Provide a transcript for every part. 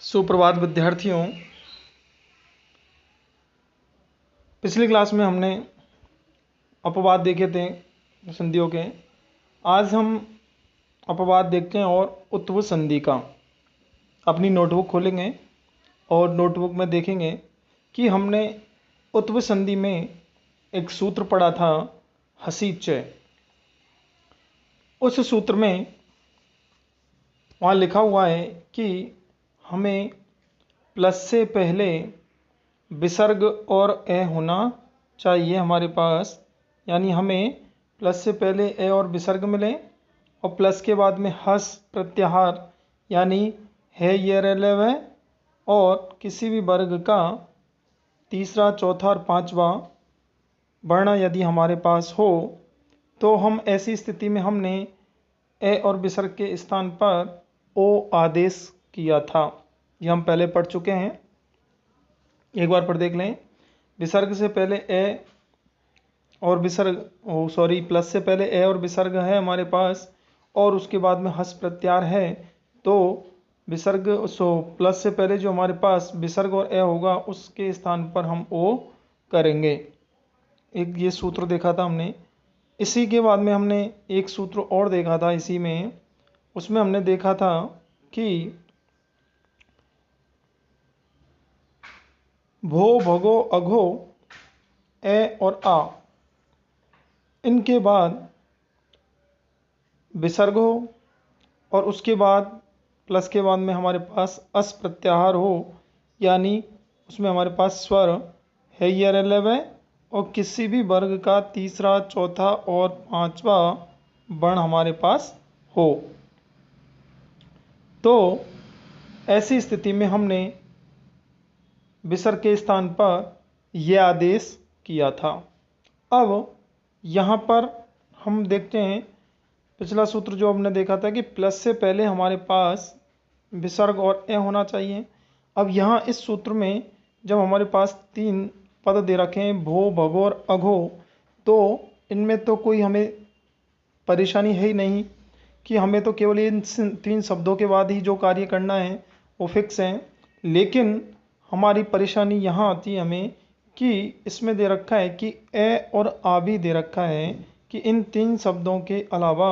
सुप्रभात विद्यार्थियों। पिछली क्लास में हमने अपवाद देखे थे संधियों के। आज हम अपवाद देखते हैं और उत्व संधि का। अपनी नोटबुक खोलेंगे और नोटबुक में देखेंगे कि हमने उत्व संधि में एक सूत्र पढ़ा था, हसी च। उस सूत्र में वहाँ लिखा हुआ है कि हमें प्लस से पहले विसर्ग और ए होना चाहिए हमारे पास, यानी हमें प्लस से पहले ए और विसर्ग मिले और प्लस के बाद में हस प्रत्याहार यानी है ये रेलेव है और किसी भी वर्ग का तीसरा, चौथा और पांचवा वर्ण यदि हमारे पास हो तो हम ऐसी स्थिति में हमने ए और विसर्ग के स्थान पर ओ आदेश किया था। ये हम पहले पढ़ चुके हैं, एक बार पढ़ देख लें। विसर्ग से पहले ए और विसर्ग प्लस से पहले ए और विसर्ग है हमारे पास और उसके बाद में हस प्रत्याहार है, तो विसर्ग प्लस से पहले जो हमारे पास विसर्ग और ए होगा उसके स्थान पर हम ओ करेंगे। एक ये सूत्र देखा था हमने। इसी के बाद में हमने एक सूत्र और देखा था इसी में। उसमें हमने देखा था कि भो भगो अघो ए और आ, इनके बाद विसर्ग हो और उसके बाद प्लस के बाद में हमारे पास अस प्रत्याहार हो, यानी उसमें हमारे पास स्वर है या रेलेव है और किसी भी वर्ग का तीसरा, चौथा और पांचवा वर्ण हमारे पास हो। तो ऐसी स्थिति में हमने विसर्ग के स्थान पर यह आदेश किया था। अब यहाँ पर हम देखते हैं पिछला सूत्र जो हमने देखा था कि प्लस से पहले हमारे पास विसर्ग और ए होना चाहिए। अब यहाँ इस सूत्र में जब हमारे पास तीन पद दे रखे हैं, भो भगो और अघो, तो इनमें तो कोई हमें परेशानी है ही नहीं कि हमें तो केवल इन तीन शब्दों के बाद ही जो कार्य करना है वो फिक्स है। लेकिन हमारी परेशानी यहाँ आती है हमें कि इसमें दे रखा है कि ए और आ भी दे रखा है कि इन तीन शब्दों के अलावा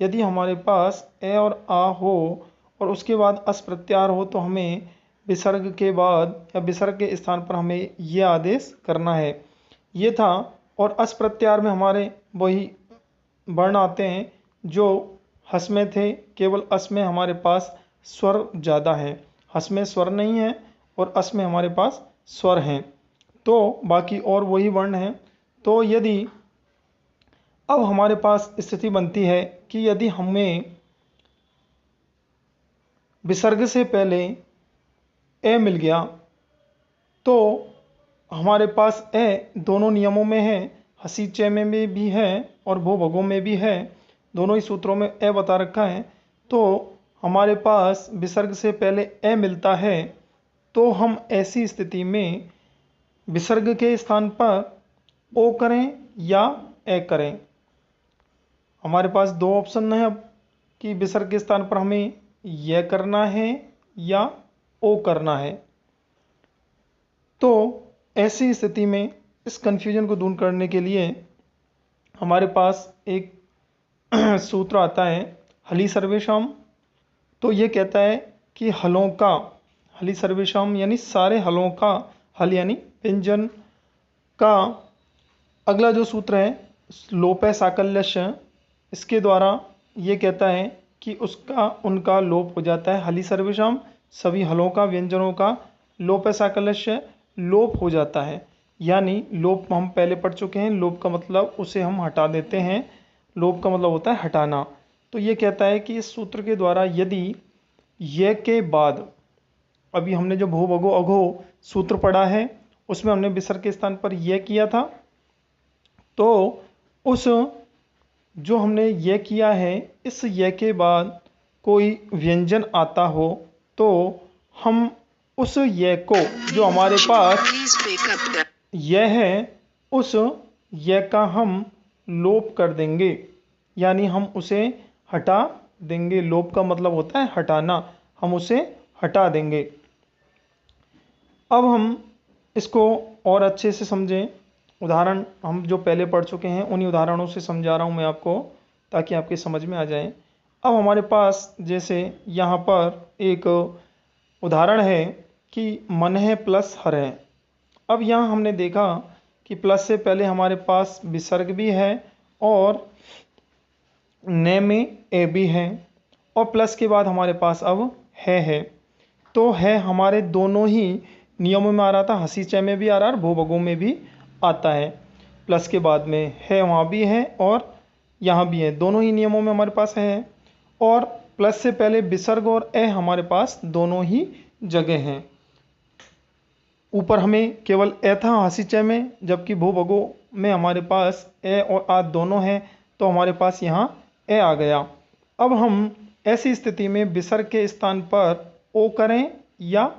यदि हमारे पास ए और आ हो और उसके बाद अस प्रत्याहार हो तो हमें विसर्ग के बाद या विसर्ग के स्थान पर हमें ये आदेश करना है। ये था। और अस प्रत्याहार में हमारे वही वर्ण आते हैं जो हस में थे, केवल अस में हमारे पास स्वर ज़्यादा है। हस में स्वर नहीं है और अस में हमारे पास स्वर हैं, तो बाकी और वही वर्ण हैं। तो यदि अब हमारे पास स्थिति बनती है कि यदि हमें विसर्ग से पहले ए मिल गया तो हमारे पास ए दोनों नियमों में है, हसी च में भी है और भो भगो में भी है, दोनों ही सूत्रों में ए बता रखा है। तो हमारे पास विसर्ग से पहले ए मिलता है तो हम ऐसी स्थिति में विसर्ग के स्थान पर ओ करें या ए करें। हमारे पास दो ऑप्शन है अब कि विसर्ग के स्थान पर हमें यह करना है या ओ करना है। तो ऐसी स्थिति में इस कन्फ्यूजन को दूर करने के लिए हमारे पास एक सूत्र आता है, हली सर्वेशम। तो ये कहता है कि हलों का, हली सर्वेशम यानी सारे हलों का, हल यानी व्यंजन का अगला जो सूत्र है लोप है साकल्यस्य, इसके द्वारा ये कहता है कि उनका लोप हो जाता है। हली सर्वेशम सभी हलों का, व्यंजनों का लोप है साकल्यस्य लोप हो जाता है। यानी लोप हम पहले पढ़ चुके हैं, लोप का मतलब उसे हम हटा देते हैं, लोप का मतलब होता है हटाना। तो ये कहता है कि इस सूत्र के द्वारा यदि ये के बाद, अभी हमने जो भो भगो अघो सूत्र पढ़ा है उसमें हमने विसर्ग के स्थान पर यह किया था, तो उस जो हमने यह किया है इस यह के बाद कोई व्यंजन आता हो तो हम उस यह को जो हमारे पास यह है उस यह का हम लोप कर देंगे, यानी हम उसे हटा देंगे। लोप का मतलब होता है हटाना, हम उसे हटा देंगे। अब हम इसको और अच्छे से समझें। उदाहरण हम जो पहले पढ़ चुके हैं उन्हीं उदाहरणों से समझा रहा हूँ मैं आपको, ताकि आपके समझ में आ जाए। अब हमारे पास जैसे यहाँ पर एक उदाहरण है कि मन है प्लस हर है। अब यहाँ हमने देखा कि प्लस से पहले हमारे पास विसर्ग भी है और ने में ए भी है, और प्लस के बाद हमारे पास अब है। तो है हमारे दोनों ही नियमों में आ रहा था, हंसी चय में भी आ रहा है और भूभगों में भी आता है। प्लस के बाद में है वहाँ भी है और यहाँ भी है, दोनों ही नियमों में हमारे पास है। और प्लस से पहले विसर्ग और ए हमारे पास दोनों ही जगह हैं। ऊपर हमें केवल ए था हंसी चय में, जबकि भूभगों में हमारे पास ए और आ दोनों हैं, तो हमारे पास यहाँ ए आ गया। अब हम ऐसी स्थिति में विसर्ग के स्थान पर ओ करें या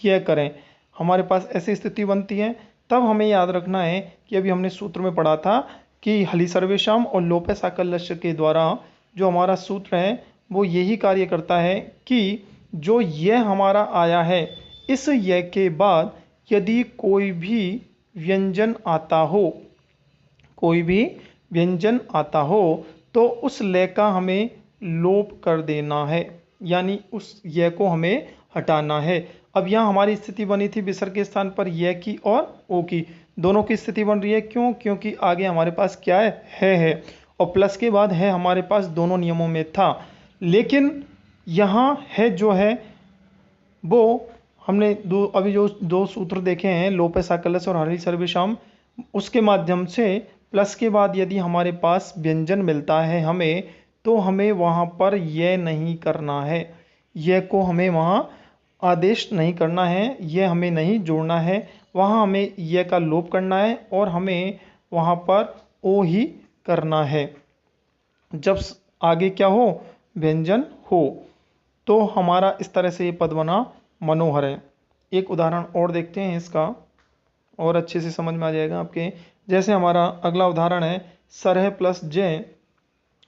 यह करें, हमारे पास ऐसी स्थिति बनती है। तब हमें याद रखना है कि अभी हमने सूत्र में पढ़ा था कि हली सर्वेशम और लोपे साकल लक्ष्य के द्वारा जो हमारा सूत्र है वो यही कार्य करता है कि जो यह हमारा आया है, इस यह के बाद यदि कोई भी व्यंजन आता हो, कोई भी व्यंजन आता हो, तो उस लय का हमें लोप कर देना है, यानी उस यह को हमें हटाना है। अब यहाँ हमारी स्थिति बनी थी विसर्ग के स्थान पर यह की और ओ की, दोनों की स्थिति बन रही है। क्यों? क्योंकि आगे हमारे पास क्या है और प्लस के बाद है हमारे पास दोनों नियमों में था। लेकिन यहाँ है जो है वो हमने अभी जो दो सूत्र देखे हैं, लोपे साकलस और हली सर्वेशम, उसके माध्यम से प्लस के बाद यदि हमारे पास व्यंजन मिलता है हमें, तो हमें वहाँ पर यह नहीं करना है, यह को हमें वहाँ आदेश नहीं करना है, यह हमें नहीं जोड़ना है, वहाँ हमें यह का लोप करना है और हमें वहाँ पर ओ ही करना है। जब आगे क्या हो, व्यंजन हो, तो हमारा इस तरह से ये पद बना मनोहर है। एक उदाहरण और देखते हैं इसका, और अच्छे से समझ में आ जाएगा आपके। जैसे हमारा अगला उदाहरण है सरह प्लस जय।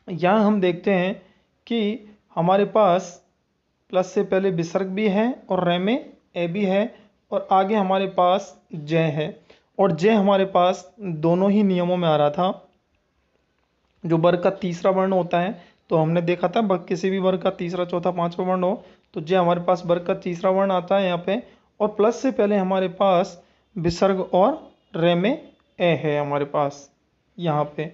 यहाँ हम देखते हैं कि हमारे पास प्लस से पहले विसर्ग भी है और रे में ए भी है और आगे हमारे पास जय है, और जय हमारे पास दोनों ही नियमों में आ रहा था। जो वर्ग का तीसरा वर्ण होता है, तो हमने देखा था किसी भी वर्ग का तीसरा चौथा पांचवा वर्ण हो तो जय हमारे पास वर्ग का तीसरा वर्ण आता है यहाँ पे, और प्लस से पहले हमारे पास विसर्ग और रे में ए है हमारे पास यहाँ पे।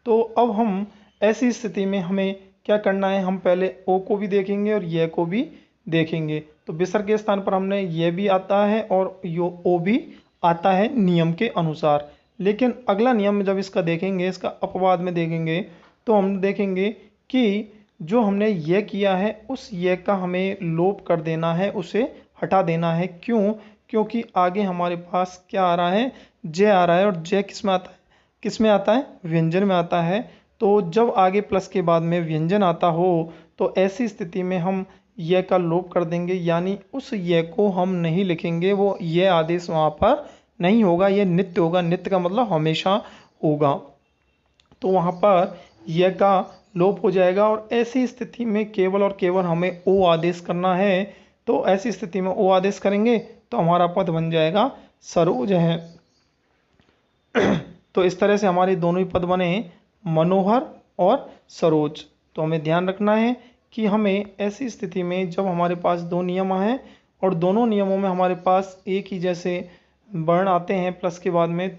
तो अब हम ऐसी स्थिति में हमें क्या करना है, हम पहले ओ को भी देखेंगे और यह को भी देखेंगे। तो विसर्ग के स्थान पर हमने यह भी आता है और यो ओ भी आता है नियम के अनुसार। लेकिन अगला नियम जब इसका देखेंगे, इसका अपवाद में देखेंगे, तो हम देखेंगे कि जो हमने यह किया है उस यह का हमें लोप कर देना है, उसे हटा देना है। क्यों? क्योंकि आगे हमारे पास क्या आ रहा है, जय आ रहा है, और जय किस में आता है, किस में आता है, व्यंजन में आता है। तो जब आगे प्लस के बाद में व्यंजन आता हो तो ऐसी स्थिति में हम यह का लोप कर देंगे, यानी उस यह को हम नहीं लिखेंगे, वो यह आदेश वहाँ पर नहीं होगा, यह नित्य होगा। नित्य का मतलब हमेशा होगा, तो वहाँ पर यह का लोप हो जाएगा। और ऐसी स्थिति में केवल और केवल हमें ओ आदेश करना है। तो ऐसी स्थिति में ओ आदेश करेंगे तो हमारा पद बन जाएगा सरोज है। तो इस तरह से हमारे दोनों ही पद बने मनोहर और सरोज। तो हमें ध्यान रखना है कि हमें ऐसी स्थिति में जब हमारे पास दो नियम हैं और दोनों नियमों में हमारे पास एक ही जैसे वर्ण आते हैं प्लस के बाद में,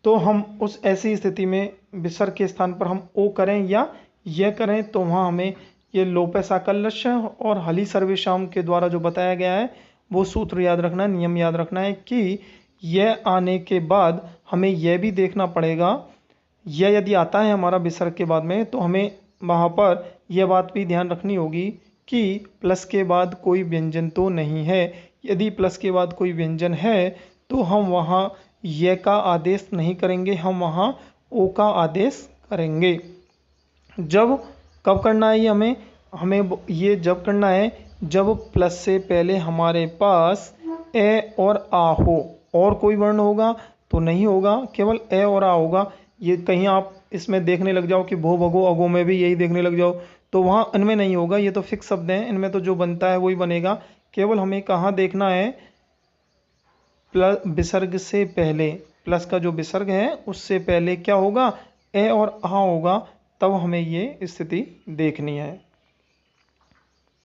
तो हम उस ऐसी स्थिति में विसर्ग के स्थान पर हम ओ करें या यह करें, तो वहाँ हमें ये लोपे साकल्यस्य और हली सर्वेशम के द्वारा जो बताया गया है वो सूत्र याद रखना है, नियम याद रखना है कि यह आने के बाद हमें यह भी देखना पड़ेगा, यह यदि आता है हमारा विसर्ग के बाद में, तो हमें वहाँ पर यह बात भी ध्यान रखनी होगी कि प्लस के बाद कोई व्यंजन तो नहीं है। यदि प्लस के बाद कोई व्यंजन है तो हम वहाँ यह का आदेश नहीं करेंगे, हम वहाँ ओ का आदेश करेंगे। जब कब करना है ये हमें ये जब करना है जब प्लस से पहले हमारे पास ए और आ हो, और कोई वर्ण होगा तो नहीं होगा, केवल ए और आ होगा। ये कहीं आप इसमें देखने लग जाओ कि भो भगो अगो में भी यही देखने लग जाओ तो वहाँ अन्वय नहीं होगा, ये तो फिक्स शब्द हैं, इनमें तो जो बनता है वही बनेगा। केवल हमें कहाँ देखना है, प्लस विसर्ग से पहले, प्लस का जो विसर्ग है उससे पहले क्या होगा, ए और आ होगा, तब हमें ये स्थिति देखनी है।